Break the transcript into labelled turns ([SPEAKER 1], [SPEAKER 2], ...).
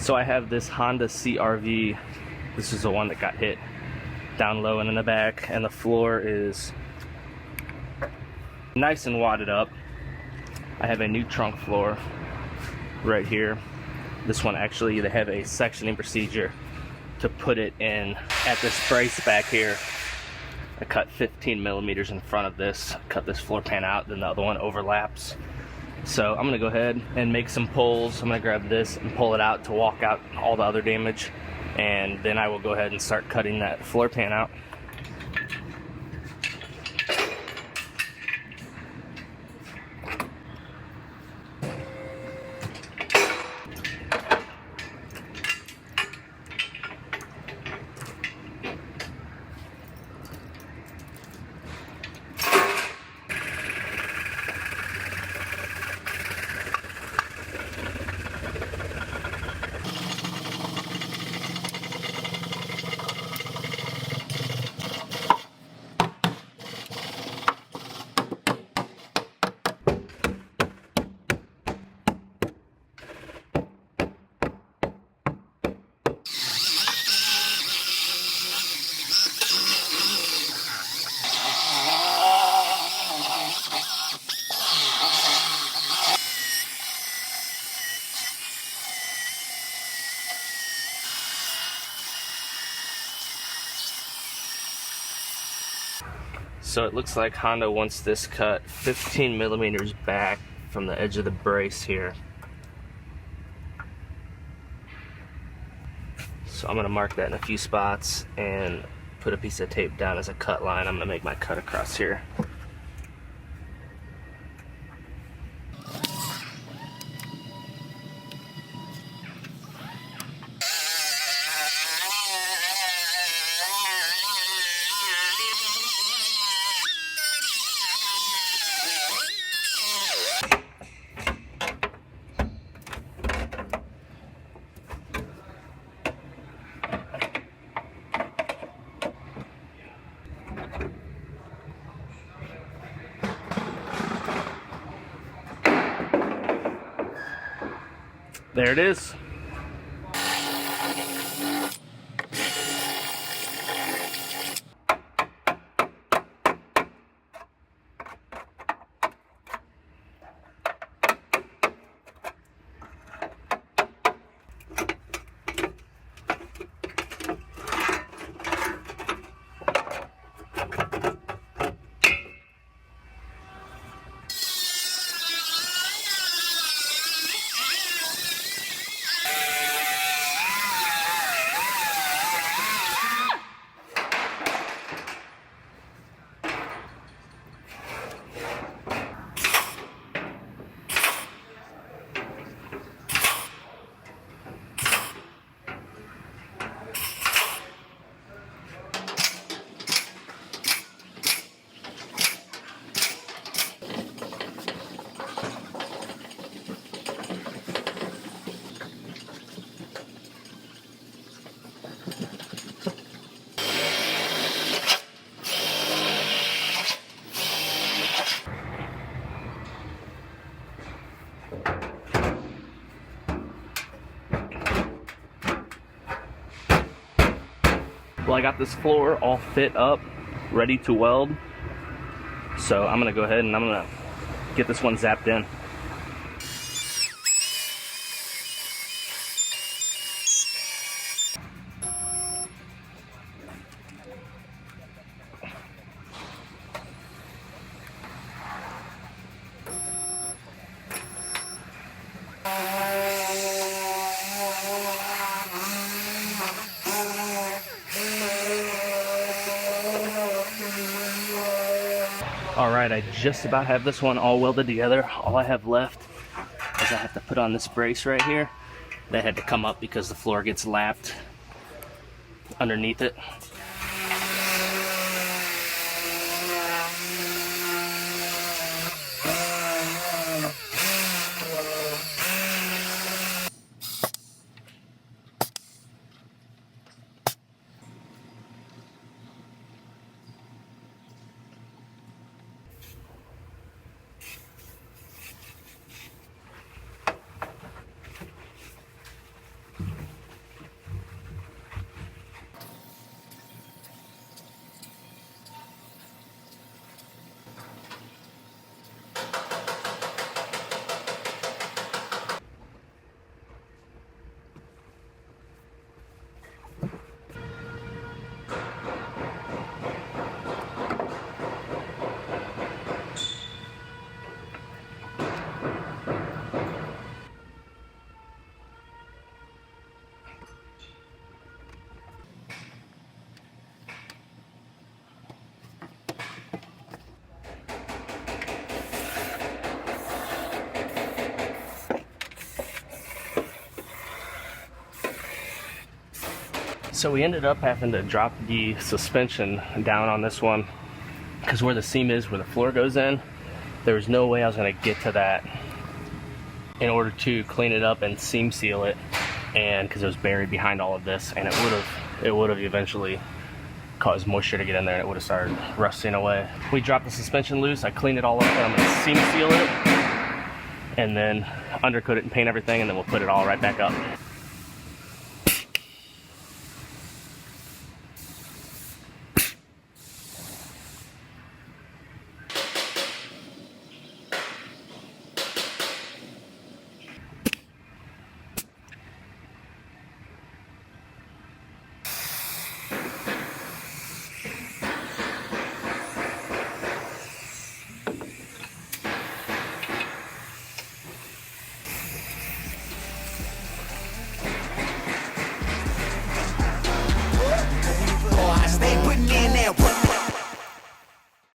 [SPEAKER 1] So I have this Honda CRV. This is the one that got hit down low and in the back, and the floor is nice and wadded up. I have a new trunk floor right here. This one actually, they have a sectioning procedure to put it in at this brace back here. I cut 15 millimeters in front of this, cut this floor pan out, then the other one overlaps. So I'm gonna go ahead and make some pulls. I'm gonna grab this and pull it out to walk out all the other damage, and then I will go ahead and start cutting that floor pan out. So it looks like Honda wants this cut 15 millimeters back from the edge of the brace here. So I'm going to mark that in a few spots and put a piece of tape down as a cut line. I'm going to make my cut across here. There it is. Well, I got this floor all fit up, ready to weld. So I'm gonna go ahead and I'm gonna get this one zapped in. Alright, I just about have this one all welded together. All I have left is I have to put on this brace right here. That had to come up because the floor gets lapped underneath it. So we ended up having to drop the suspension down on this one because where the seam is, where the floor goes in, there was no way I was going to get to that in order to clean it up and seam seal it, and because it was buried behind all of this, and it would have eventually caused moisture to get in there and it would have started rusting away. We dropped the suspension loose, I cleaned it all up, and I'm going to seam seal it and then undercoat it and paint everything, and then we'll put it all right back up.